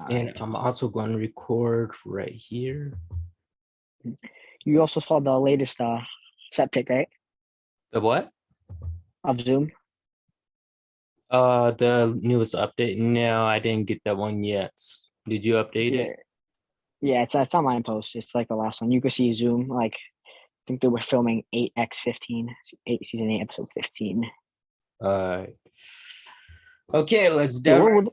And I'm also going to record right here. You also saw the latest set pick, right? The what? Of Zoom. The newest update. No, I didn't get that one yet. Did you update it? Yeah, it's on my post. It's like the last one. You could see Zoom. Like, I think they were filming 8x15, season 8, episode 15. Okay, let's dive.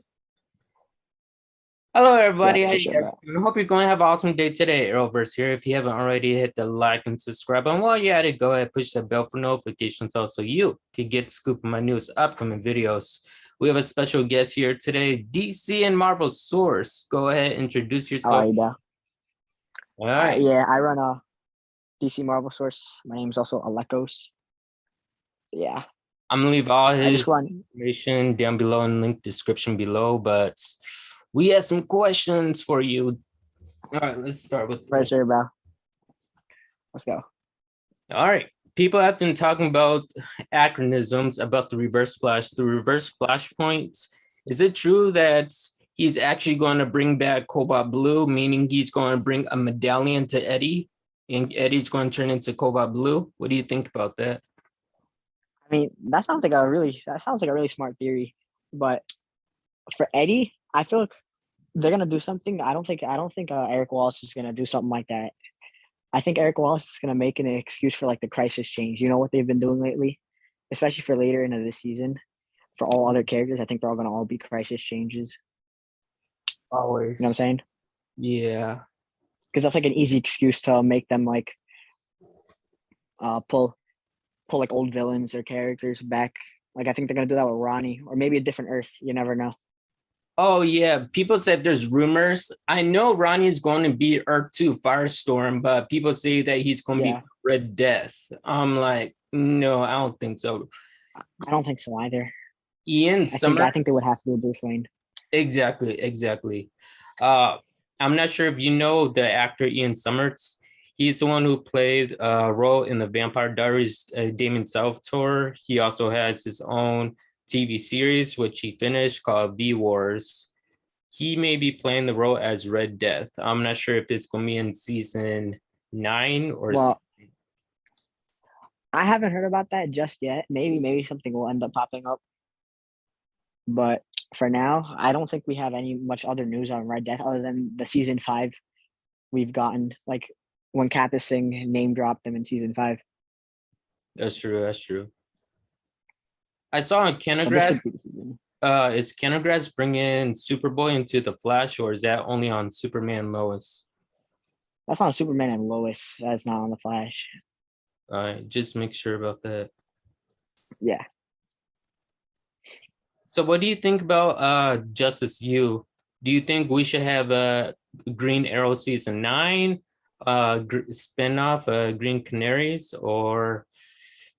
Hello, everybody. Yeah, I sure, hope you're going to have an awesome day today. Arrowverse here. If you haven't already, hit the like and subscribe. And while you're at it, go ahead, push the bell for notifications so you can get scoop of my newest upcoming videos. We have a special guest here today, DC and Marvel Source. Go ahead, introduce yourself. All right. Yeah, I run a DC Marvel Source. My name's also Alekos. Yeah. I'm gonna leave all his information down below in the link description below, but we have some questions for you. All right, let's start with pressure, bro. Let's go. All right. People have been talking about acronyms about the reverse flash. The reverse flashpoints. Is it true that he's actually going to bring back Cobalt Blue, meaning he's going to bring a medallion to Eddie, and Eddie's going to turn into Cobalt Blue? What do you think about that? I mean, that sounds like a really smart theory, but for Eddie, I feel like they're gonna do something. I don't think Eric Wallace is gonna do something like that. I think Eric Wallace is gonna make an excuse for like the crisis change. You know what they've been doing lately, especially for later into this season. For all other characters, I think they're all gonna be crisis changes. Always. You know what I'm saying? Yeah. Because that's like an easy excuse to make them like pull like old villains or characters back. Like I think they're gonna do that with Ronnie, or maybe a different Earth. You never know. Oh yeah, people said there's rumors. I know Ronnie is going to be Earth 2 Firestorm, but people say that he's going to be Red Death. I'm like, no, I don't think so. I don't think so either. Ian Summer. I think they would have to do Bruce Wayne. Exactly. I'm not sure if you know the actor Ian Summers. He's the one who played a role in the Vampire Diaries Damon Salvatore. He also has his own TV series, which he finished, called V Wars. He may be playing the role as Red Death. I'm not sure if it's going to be in season 9 or. Well, I haven't heard about that just yet. Maybe something will end up popping up. But for now, I don't think we have much other news on Red Death other than the season 5 we've gotten. Like when Kappa Singh name dropped them in season 5. That's true. I saw on Candice, is Candice bringing Superboy into the Flash, or is that only on Superman and Lois? That's on Superman and Lois. That's not on the Flash. All right, just make sure about that. Yeah. So what do you think about Justice U? Do you think we should have a Green Arrow season 9, spinoff Green Canaries, or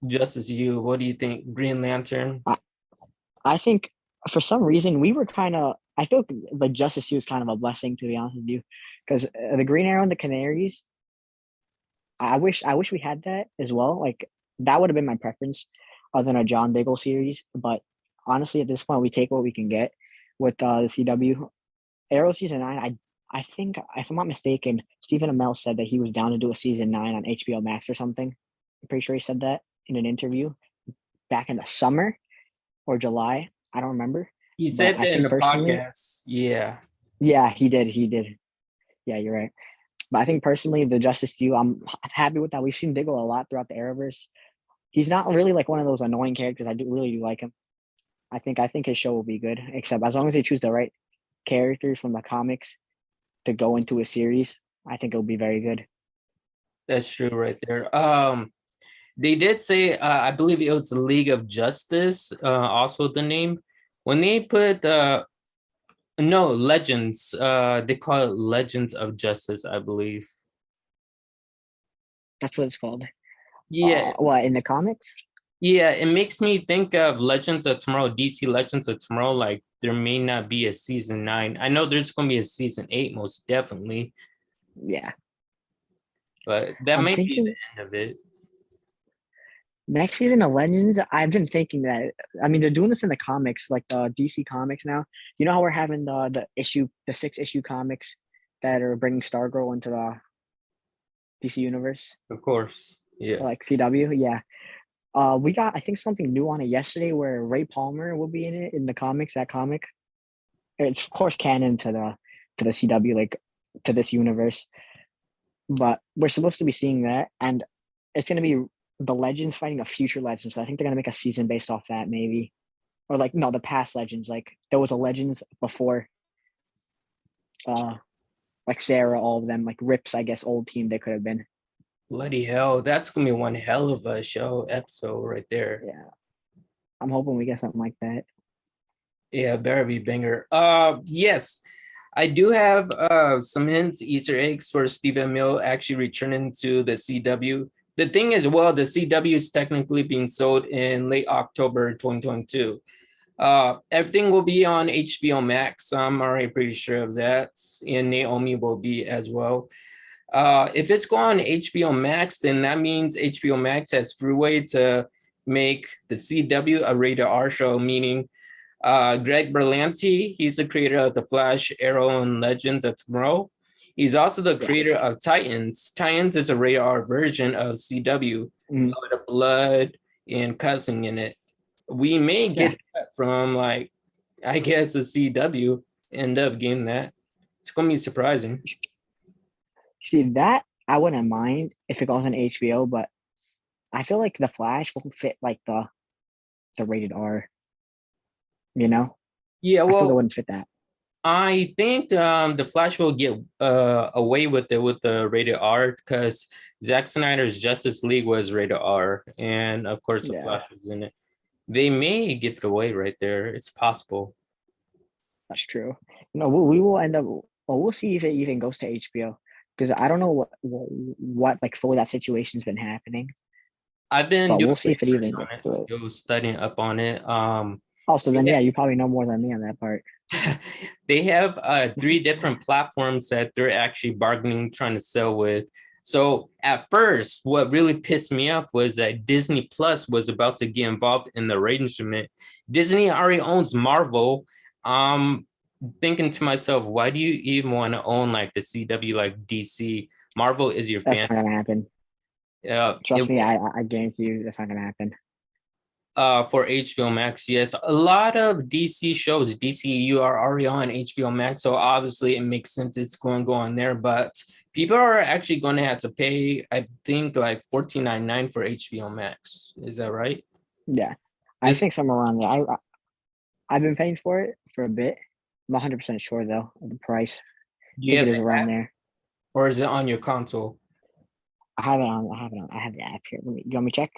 Justice U? What do you think? Green Lantern? I think for some reason we were I feel like Justice U is kind of a blessing, to be honest with you, because the Green Arrow and the Canaries, I wish we had that as well. Like that would have been my preference other than a John Diggle series. But honestly, at this point, we take what we can get with the CW. Arrow season 9, I think, if I'm not mistaken, Stephen Amell said that he was down to do a season 9 on HBO Max or something. I'm pretty sure he said that in an interview back in the summer or July. I don't remember. He said that in the podcast. Yeah, he did. Yeah, you're right. But I think personally, the Justice U, I'm happy with that. We've seen Diggle a lot throughout the Arrowverse. He's not really like one of those annoying characters. I really do like him. I think his show will be good, except as long as they choose the right characters from the comics to go into a series, I think it'll be very good. That's true right there. They did say, I believe it was the League of Justice, also the name. When they put Legends, they call it Legends of Justice, I believe. That's what it's called. Yeah. What, in the comics? Yeah, it makes me think of Legends of Tomorrow, DC Legends of Tomorrow, like there may not be a season 9. I know there's going to be a season 8, most definitely. Yeah. But that may be the end of it. Next season of Legends, I've been thinking that. I mean, they're doing this in the comics, like the DC comics now. You know how we're having the 6 issue comics that are bringing Stargirl into the DC universe, Of course. Yeah. like CW. Yeah. We got I think something new on it yesterday where Ray Palmer will be in it in the comics. That comic, it's of course canon to the CW, like to this universe. But we're supposed to be seeing that, and it's gonna be the Legends fighting a future Legends. So I think they're gonna make a season based off that, maybe, or like no, the past Legends. Like there was a Legends before, like Sarah, all of them, like Rip's, I guess, old team they could have been. Bloody hell. That's gonna be one hell of a show episode right there. Yeah, I'm hoping we get something like that. Yeah, better be banger. Yes. I do have some hints, Easter eggs for Stephen Mill actually returning to the CW. The thing is, well, the CW is technically being sold in late October 2022. Everything will be on HBO Max. I'm already pretty sure of that. And Naomi will be as well. If it's going on HBO Max, then that means HBO Max has free way to make the CW a rated R show, meaning Greg Berlanti, he's the creator of The Flash, Arrow, and Legends of Tomorrow. He's also the creator of Titans. Titans is a rated R version of CW, a lot of blood and cussing in it. We may get that from, like, I guess the CW end up getting that. It's gonna be surprising. See, that I wouldn't mind if it goes on HBO, but I feel like The Flash will fit like the rated R. You know? Yeah, I feel it well, wouldn't fit that. I think the Flash will get away with it with the rated R because Zack Snyder's Justice League was rated R, and of course the Flash was in it. They may give it away right there. It's possible. That's true. No, we will end up. Well, we'll see if it even goes to HBO because I don't know what like fully that situation's been happening. I've been But doing we'll see if it even research on gets it, to it. still studying up on it. Also, then yeah, you probably know more than me on that part. They have 3 different platforms that they're actually bargaining, trying to sell with. So at first, what really pissed me off was that Disney Plus was about to get involved in the arrangement. Disney already owns Marvel. Thinking to myself, why do you even want to own like the CW, like DC? Marvel is your That's fan. not gonna happen. Trust me, I guarantee you that's not gonna happen. For HBO Max, yes. A lot of DC shows, DCEU are already on HBO Max, so obviously it makes sense it's going to go on there, but people are actually going to have to pay, I think, like $14.99 for HBO Max. Is that right? Yeah, I think somewhere around there. I've been paying for it for a bit. I'm 100% sure though of the price. I think it is around there. Or is it on your console? I have the app here. You want me to check?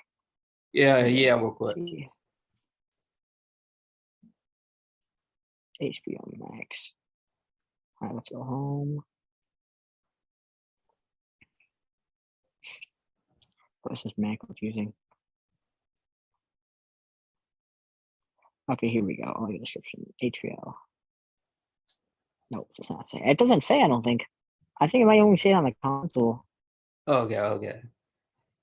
Yeah, real quick. HBO Max. All right, let's go home. This is Mac confusing. Okay, here we go. Audio description. HBO. Nope, it does not say. It doesn't say, I don't think. I think it might only say it on the console. Okay.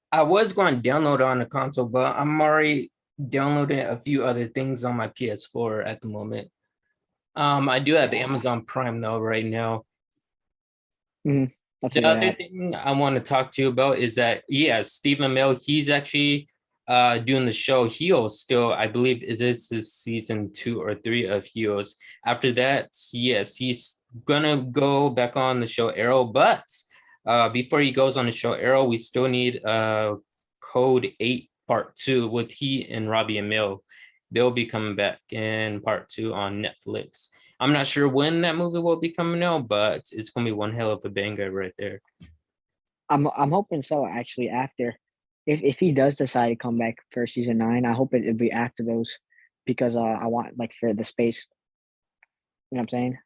I was going to download it on the console, but I'm already downloading a few other things on my PS4 at the moment. I do have Amazon Prime though right now. The other thing I want to talk to you about is that, Stephen Mill, he's actually doing the show Heels still. I believe this is season 2 or 3 of Heels. After that, yes, he's gonna go back on the show Arrow, but before he goes on the show Arrow, we still need Code 8 Part 2 with he and Robbie and Mill. They'll be coming back in Part 2 on Netflix. I'm not sure when that movie will be coming out, but it's gonna be one hell of a banger right there. I'm hoping so. Actually, after if he does decide to come back for season 9, I hope it'll be after those, because I want like for the space. You know what I'm saying?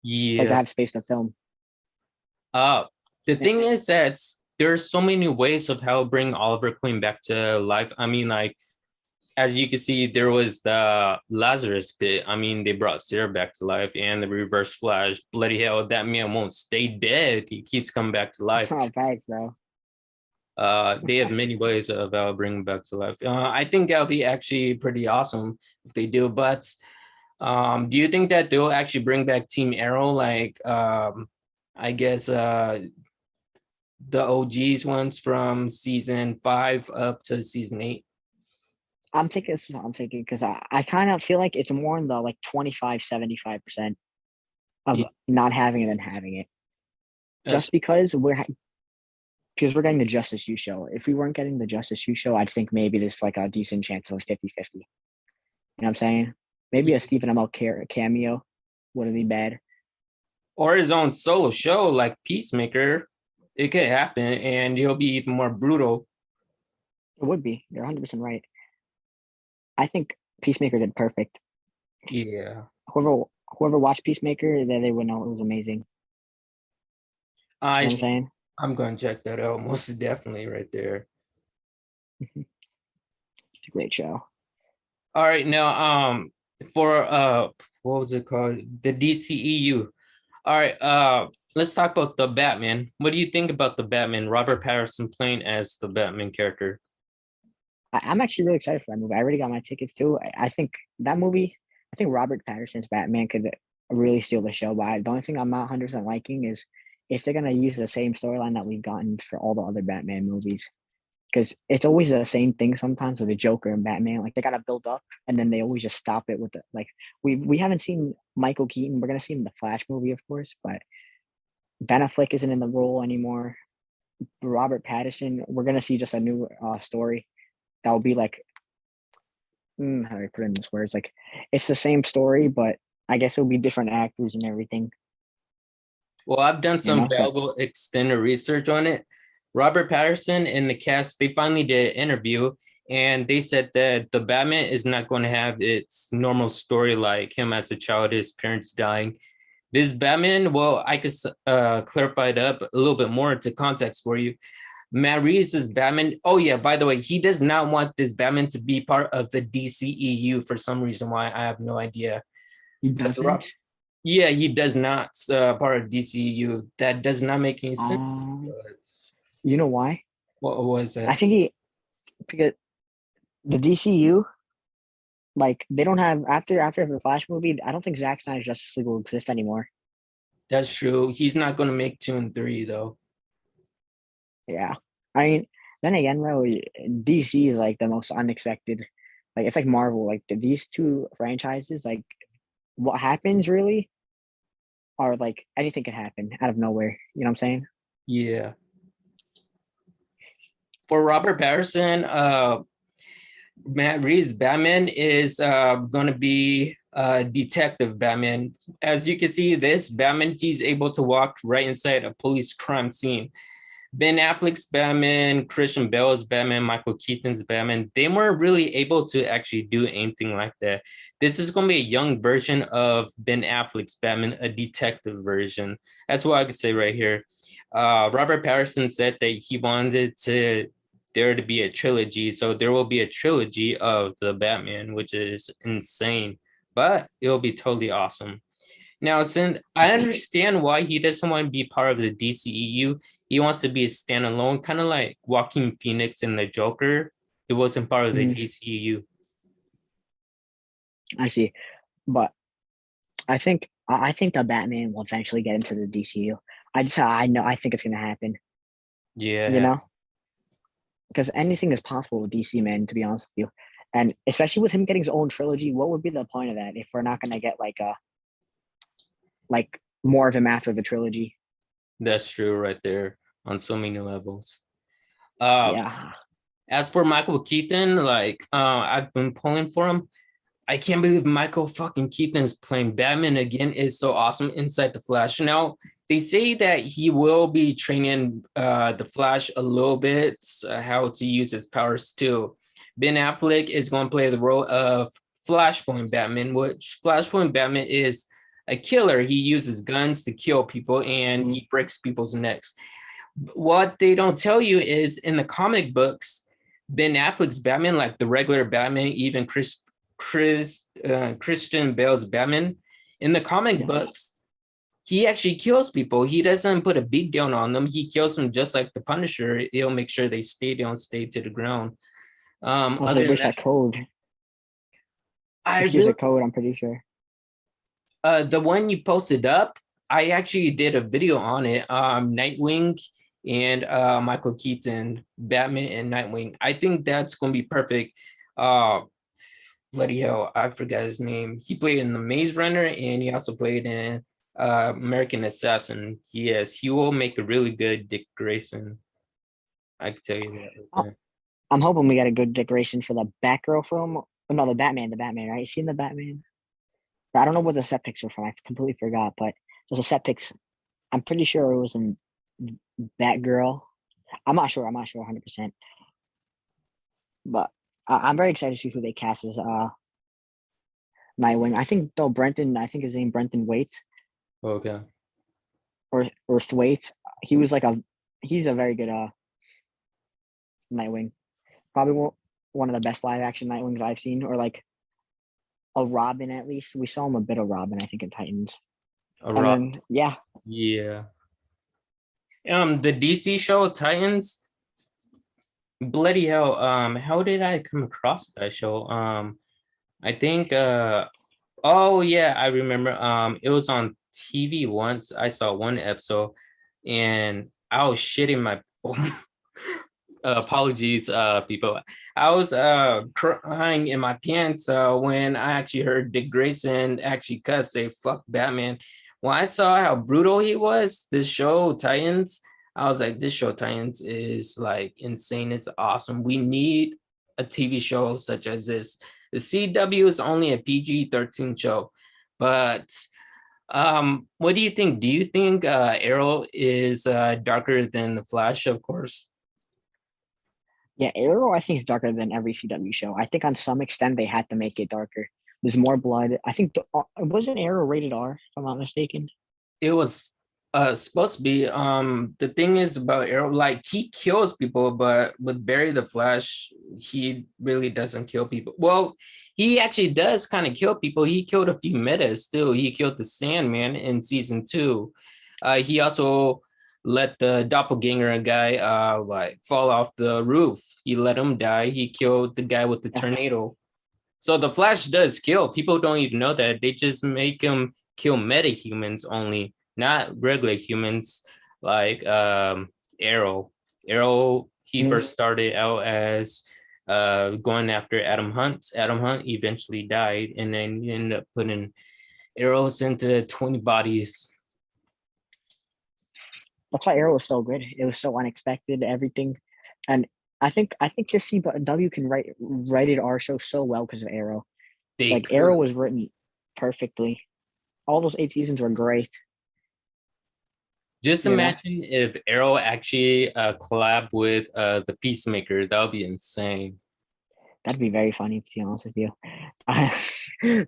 Yeah. Like to have space to film. The thing is that there's so many ways of how to bring Oliver Queen back to life. I mean, like, as you can see, there was the Lazarus bit. I mean, they brought Sarah back to life, and the Reverse Flash. Bloody hell, that man won't stay dead. He keeps coming back to life. Oh, thanks, bro. They have many ways of bringing back to life. I think that'll be actually pretty awesome if they do. But do you think that they'll actually bring back Team Arrow, like I guess the OGs ones from season 5 up to season 8? I'm thinking because I kind of feel like it's more in the like 25-75% of Yeah. not having it than having it. That's- Just because we're getting the Justice U show. If we weren't getting the Justice U show, I'd think maybe there's like a decent chance it was 50-50. You know what I'm saying? Maybe a Stephen Amell cameo wouldn't be bad. Or his own solo show like Peacemaker. It could happen, and he'll be even more brutal. It would be. You're 100% right. I think Peacemaker did perfect. Yeah. Whoever watched Peacemaker, they would know it was amazing. You know what I'm saying? I'm going to check that out most definitely right there. It's a great show. All right, now for what was it called? The DCEU. All right, let's talk about the Batman. What do you think about the Batman? Robert Pattinson playing as the Batman character. I'm actually really excited for that movie. I already got my tickets too. I think that movie, I think Robert Pattinson's Batman could really steal the show. But the only thing I'm not 100% liking is if they're gonna use the same storyline that we've gotten for all the other Batman movies, because it's always the same thing sometimes with the Joker and Batman. Like they gotta build up and then they always just stop it with the like we haven't seen Michael Keaton. We're gonna see him in the Flash movie, of course, but Ben Affleck isn't in the role anymore. Robert Pattinson, we're gonna see just a new story that will be like how do I put it in this words? Like it's the same story, but I guess it'll be different actors and everything. Well, I've done some You know, but valuable extended research on it. Robert Pattinson and the cast, they finally did an interview, and they said that the Batman is not going to have its normal story like him as a child, his parents dying. This Batman, well, I could clarify it up a little bit more into context for you. Matt Reeves' Batman. Oh yeah, by the way, he does not want this Batman to be part of the DCEU for some reason. Why, I have no idea. he But doesn't. yeah, he does not part of DCEU. That does not make any sense. You know why? What was it? I think because the DCU, like they don't have after the Flash movie. I don't think Zack Snyder's Justice League will exist anymore. That's true. He's not going to make 2 and 3 though. Yeah, I mean, then again, though, DC is like the most unexpected. Like it's like Marvel. Like these two franchises, like what happens really, are like anything can happen out of nowhere. You know what I'm saying? Yeah. For Robert Pattinson, Matt Reeves' Batman is going to be Detective Batman. As you can see, this Batman, he's able to walk right inside a police crime scene. Ben Affleck's Batman, Christian Bale's Batman, Michael Keaton's Batman, they weren't really able to actually do anything like that. This is going to be a young version of Ben Affleck's Batman, a detective version. That's what I could say right here. Robert Pattinson said that he wanted there to be a trilogy. So there will be a trilogy of the Batman, which is insane, but it'll be totally awesome. Now, since I understand why he doesn't want to be part of the DCEU, he wants to be a standalone, kind of like Joaquin Phoenix and the Joker. He wasn't part of the DCEU. I see, but I think the Batman will eventually get into the DCU. I think it's gonna happen. Yeah. You know, because anything is possible with DC, man. To be honest with you, and especially with him getting his own trilogy, what would be the point of that if we're not gonna get like more of him after the trilogy? That's true right there on so many levels. Yeah. As for Michael Keaton, like I've been pulling for him. I can't believe Michael fucking Keaton is playing Batman again. It's so awesome inside the Flash. Now they say that he will be training the Flash a little bit, how to use his powers too. Ben Affleck is going to play the role of Flashpoint Batman, which Flashpoint Batman is a killer. He uses guns to kill people and he breaks people's necks. What they don't tell you is in the comic books, Ben Affleck's Batman, like the regular Batman, even Christian Bale's Batman, in the comic books, he actually kills people. He doesn't put a beat down on them. He kills them just like the Punisher. He'll make sure they don't stay to the ground. Also, Other than there's that, that code. I If you use really a code, I'm pretty sure. the one you posted up, I actually did a video on it. Nightwing and Michael Keaton, Batman and Nightwing. I think that's gonna be perfect. Bloody hell, I forgot his name. He played in the Maze Runner and he also played in American Assassin. Yes, he will make a really good Dick Grayson. I can tell you that right there. I'm hoping we got a good decoration for the Batgirl film. Oh, no, the Batman, right? You seen the Batman? I don't know what the set pics were from. I completely forgot, but there's a set pics. I'm pretty sure it was in Batgirl. I'm not sure 100%. But I'm very excited to see who they cast as Nightwing. I think his name Brenton Waite Okay. or Thwaite. He's a very good Nightwing. Probably one of the best live action Nightwings I've seen, or like a Robin at least. We saw him a bit of Robin, I think, in Titans. Yeah. Yeah. The DC show Titans. Bloody hell. How did I come across that show? I think oh yeah, I remember. It was on TV once. I saw one episode and I was shitting my apologies, people. I was crying in my pants when I actually heard Dick Grayson actually cuss, say fuck Batman. When I saw how brutal he was, this show Titans, I was like, this show Titans is like insane. It's awesome. We need a TV show such as this. The CW is only a PG-13 show, but what do you think? Do you think Arrow is darker than the Flash? Of course. Yeah, Arrow I think is darker than every CW show. I think on some extent they had to make it darker. There's more blood. I think wasn't Arrow rated R, if I'm not mistaken. It was supposed to be. The thing is about Arrow, like he kills people, but with Barry the Flash, he really doesn't kill people. Well, he actually does kind of kill people. He killed a few metas too. He killed the Sandman in season 2. He also let the doppelganger guy like fall off the roof. He let him die. He killed the guy with the tornado. So the Flash does kill. People don't even know that. They just make him kill meta-humans only, not regular humans like Arrow. Arrow, he first started out as going after Adam Hunt. Adam Hunt eventually died, and then he ended up putting arrows into 20 bodies. That's why Arrow was so good. It was so unexpected, everything. And I think the CW can write rated R show so well because of Arrow. Arrow was written perfectly. All those 8 seasons were great. Just imagine if Arrow actually collab with the Peacemaker. That would be insane. That'd be very funny, to be honest with you.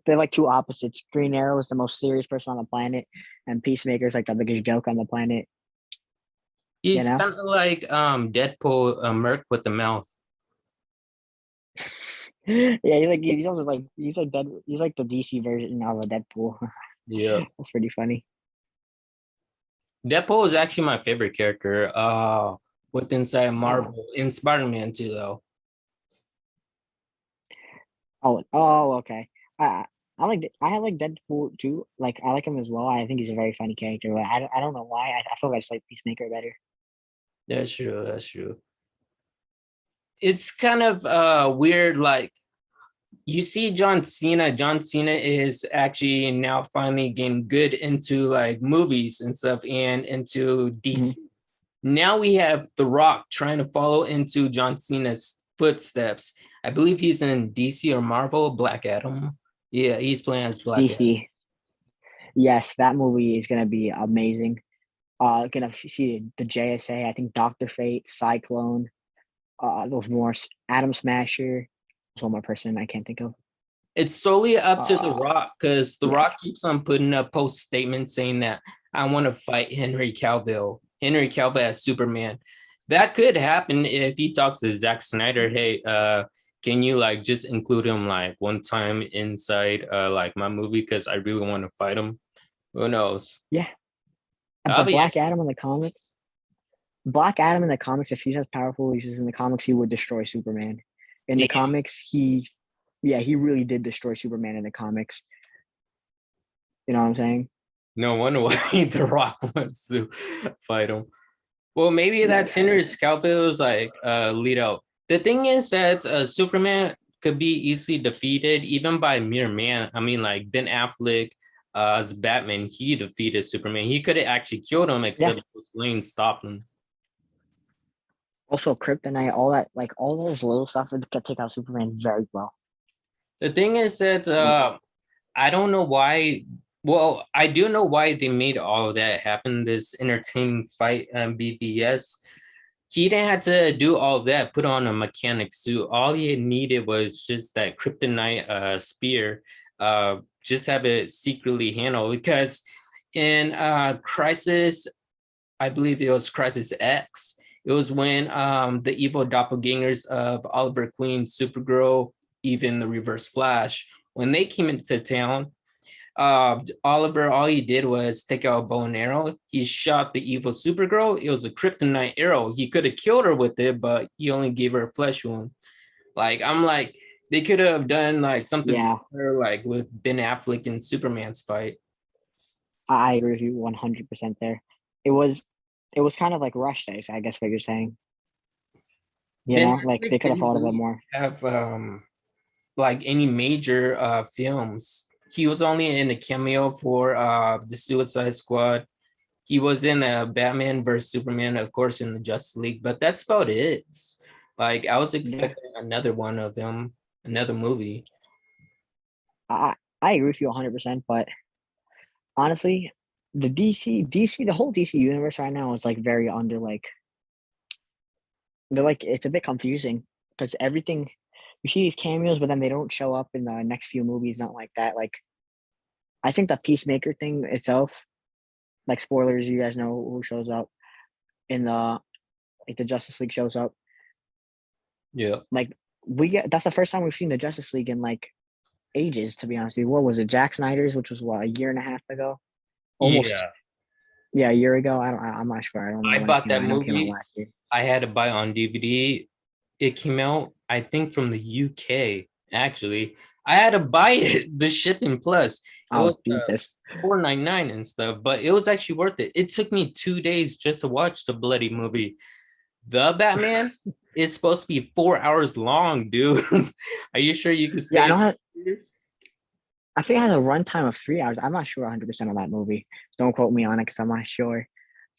They're like two opposites. Green Arrow is the most serious person on the planet, and Peacemaker is like the biggest joke on the planet. He's kind of like Deadpool, Merc with the mouth. Yeah, he's like the DC version of a Deadpool. Yeah, that's pretty funny. Deadpool is actually my favorite character. With inside Marvel in Spider-Man too, though. Okay. I like Deadpool too. Like I like him as well. I think he's a very funny character. But I don't know why. I feel like I just like Peacemaker better. That's true. That's true. It's kind of weird. Like you see John Cena. John Cena is actually now finally getting good into like movies and stuff and into DC. Mm-hmm. Now we have The Rock trying to follow into John Cena's footsteps. I believe he's in DC or Marvel, Black Adam. Yeah, he's playing as Black DC. Adam. Yes, that movie is gonna be amazing. Gonna see the JSA. I think Dr. Fate, Cyclone. Those more Atom Smasher. There's one more person I can't think of. It's solely up to The Rock because The Rock keeps on putting up post statements saying that I want to fight Henry Cavill as Superman. That could happen if he talks to Zack Snyder. Hey, can you like just include him like one time inside like my movie because I really want to fight him. Who knows? Yeah, But Black Adam in the comics, if he's as powerful as he's in the comics, he would destroy Superman. In the comics, he really did destroy Superman in the comics. You know what I'm saying? No wonder why The Rock wants to fight him. Well, maybe that's Henry Cavill's like lead out. The thing is that Superman could be easily defeated even by mere man. I mean, like Ben Affleck as Batman, he defeated Superman. He could have actually killed him, except Bruce Wayne stopped him. Also, Kryptonite, all that, like all those little stuff that could take out Superman very well. The thing is that I don't know why. Well, I do know why they made all of that happen. This entertaining fight on BVS. He didn't have to do all of that, put on a mechanic suit. All he needed was just that kryptonite spear. Just have it secretly handled, because in Crisis, I believe it was Crisis X, it was when the evil doppelgangers of Oliver Queen, Supergirl, even the Reverse Flash, when they came into town, Oliver, all he did was take out a bow and arrow. He shot the evil Supergirl. It was a kryptonite arrow. He could have killed her with it, but he only gave her a flesh wound. Like, I'm like, they could have done like something similar, like with Ben Affleck and Superman's fight. I agree with you 100% there. It was kind of like rushed, I guess what you're saying. You know, like they could have thought of it more. Have like any major films. He was only in a cameo for the Suicide Squad. He was in Batman vs Superman, of course, in the Justice League, but that's about it. Like, I was expecting another one of him, another movie. I agree with you 100%, but honestly, the whole DC universe right now is like very under, like, they're like, it's a bit confusing because everything, you see these cameos, but then they don't show up in the next few movies, not like that. Like, I think the Peacemaker thing itself, like, spoilers, you guys know who shows up in the Justice League shows up. Yeah. Like, that's the first time we've seen the Justice League in like ages, to be honest with you. What was it? Zack Snyder's, which was what, a year and a half ago? Almost. Yeah, a year ago. I'm not sure. I don't know. I bought that movie. I had to buy it on DVD. It came out, I think, from the UK, actually. I had to buy it, the shipping plus. It was $4.99 and stuff, but it was actually worth it. It took me 2 days just to watch the bloody movie. The Batman is supposed to be 4 hours long, dude. Are you sure you can stay? I think it has a runtime of 3 hours. I'm not sure 100% on that movie. Don't quote me on it because I'm not sure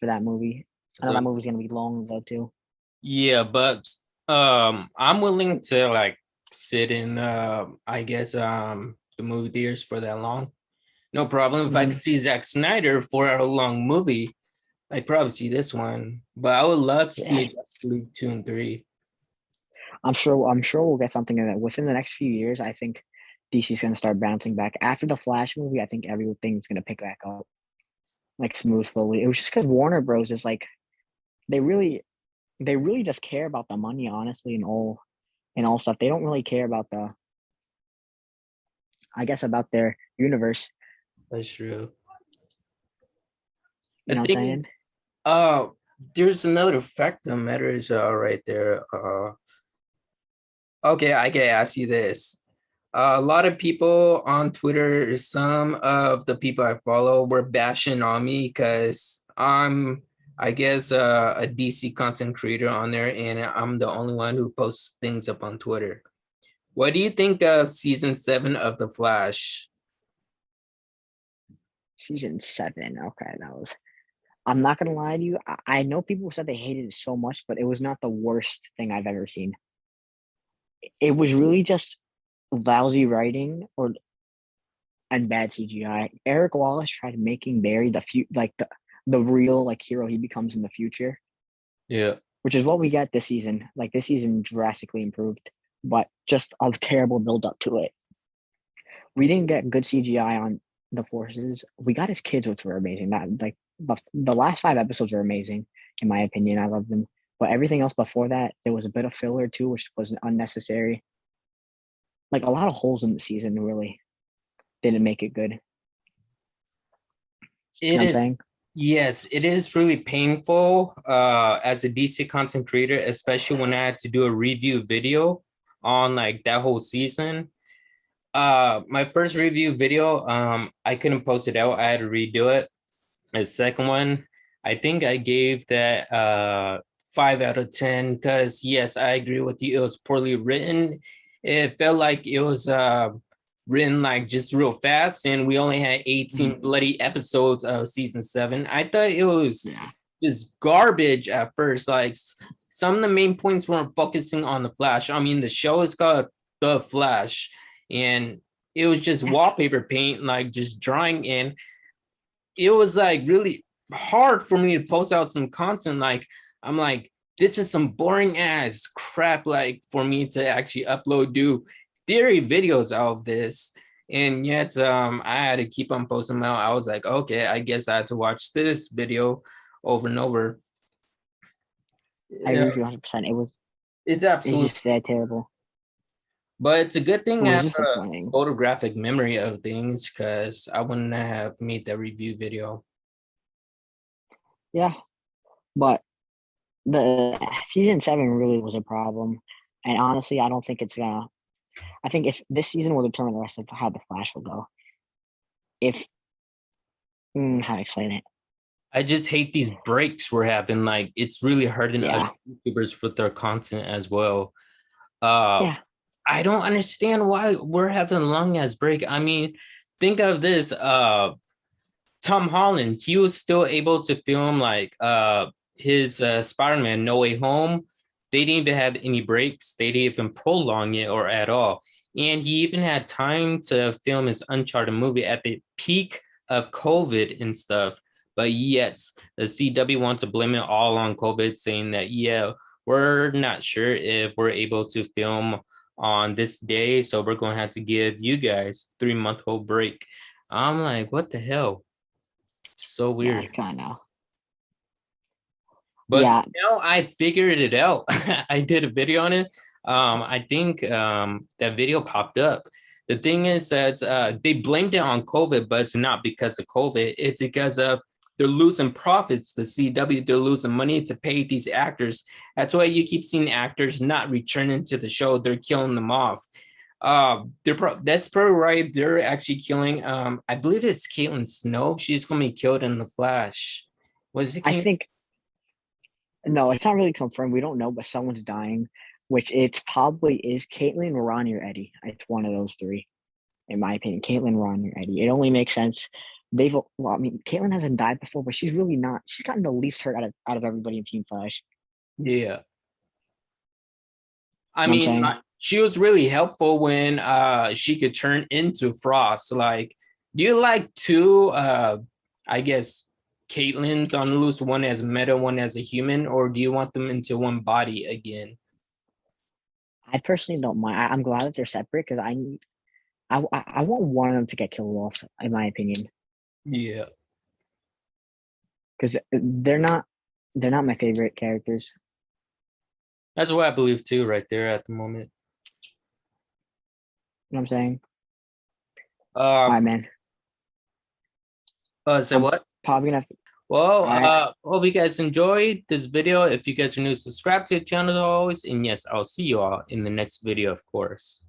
for that movie. I know that movie's gonna be long though too. Yeah, but I'm willing to like sit in I guess the movie theaters for that long. No problem. If I could see Zack Snyder 4 hour long movie, I'd probably see this one. But I would love to see Justice League 2 and 3. I'm sure we'll get something in that within the next few years. I think DC's gonna start bouncing back. After the Flash movie, I think everything's gonna pick back up. Like smooth slowly. It was just because Warner Bros. Is like they really just care about the money, honestly, and all stuff. They don't really care about about their universe. That's true. You know what I'm saying? There's another fact that matters right there. Okay, I can ask you this. A lot of people on Twitter, some of the people I follow were bashing on me because I'm, I guess, a DC content creator on there, and I'm the only one who posts things up on Twitter. What do you think of season 7 of The Flash? Season 7, okay, I'm not gonna lie to you. I know people said they hated it so much, but it was not the worst thing I've ever seen. It was really just lousy writing and bad CGI. Eric Wallace tried making Barry the real like hero he becomes in the future. Yeah. Which is what we got this season. Like this season drastically improved, but just a terrible build up to it. We didn't get good CGI on the forces. We got his kids, which were amazing. That like the last 5 episodes were amazing, in my opinion. I love them. But everything else before that, there was a bit of filler too, which was unnecessary. Like a lot of holes in the season really didn't make it good. You know what I'm saying? Yes, it is really painful as a DC content creator, especially when I had to do a review video on like that whole season. My first review video, I couldn't post it out. I had to redo it. The second one, I think I gave that 5 out of 10 because yes, I agree with you. It was poorly written. It felt like it was written like just real fast, and we only had 18 bloody episodes of season 7. I thought it was just garbage at first. Like some of the main points weren't focusing on the Flash. I mean, the show is called The Flash, and it was just wallpaper paint, like just drawing in. It was like really hard for me to post out some content. Like I'm like, this is some boring ass crap, like for me to actually do theory videos out of this. And yet I had to keep on posting them out. I was like, okay, I guess I had to watch this video over and over. I agree with you 100%. It's It's absolutely just that terrible. But it's a good thing It I was have a disappointing. photographic memory of things because I wouldn't have made that review video. Yeah, but the season 7 really was a problem, and honestly, I don't think it's gonna. I think if this season will determine the rest of how the Flash will go. If how to explain it? I just hate these breaks we're having. Like it's really hurting us YouTubers with their content as well. Yeah. I don't understand why we're having a long ass break. I mean, think of this. Tom Holland, he was still able to film like his Spider-Man No Way Home. They didn't even have any breaks. They didn't even prolong it or at all. And he even had time to film his Uncharted movie at the peak of COVID and stuff. But yet the CW wants to blame it all on COVID, saying that, yeah, we're not sure if we're able to film on this day. So we're going to have to give you guys 3-month-old break. I'm like, what the hell? So weird. Yeah, it's kind of. But now I figured it out. I did a video on it. I think that video popped up. The thing is that they blamed it on COVID, but it's not because of COVID. It's because of they're losing profits. The CW, they're losing money to pay these actors. That's why you keep seeing actors not returning to the show. They're killing them off. That's probably right. They're actually killing. I believe it's Caitlin Snow. She's gonna be killed in the Flash. Was it? I think. No, it's not really confirmed. We don't know, but someone's dying, which it probably is Caitlin, Ronnie, or Eddie. It's one of those three, in my opinion. Caitlin, Ronnie, or Eddie. It only makes sense. I mean, Caitlin hasn't died before, but she's really not. She's gotten the least hurt out of everybody in Team Flash. Yeah. I mean, she was really helpful when she could turn into Frost. Like, do you like two, I guess, Caitlyn's on loose, one as meta, one as a human, or do you want them into one body again? I personally don't mind. I'm glad that they're separate because I want one of them to get killed off, in my opinion. Yeah. Because they're not my favorite characters. That's what I believe too, right there at the moment. You know what I'm saying? All right, man. Say what? Probably gonna. Well, hope you guys enjoyed this video. If you guys are new, subscribe to the channel as always. And yes, I'll see you all in the next video, of course.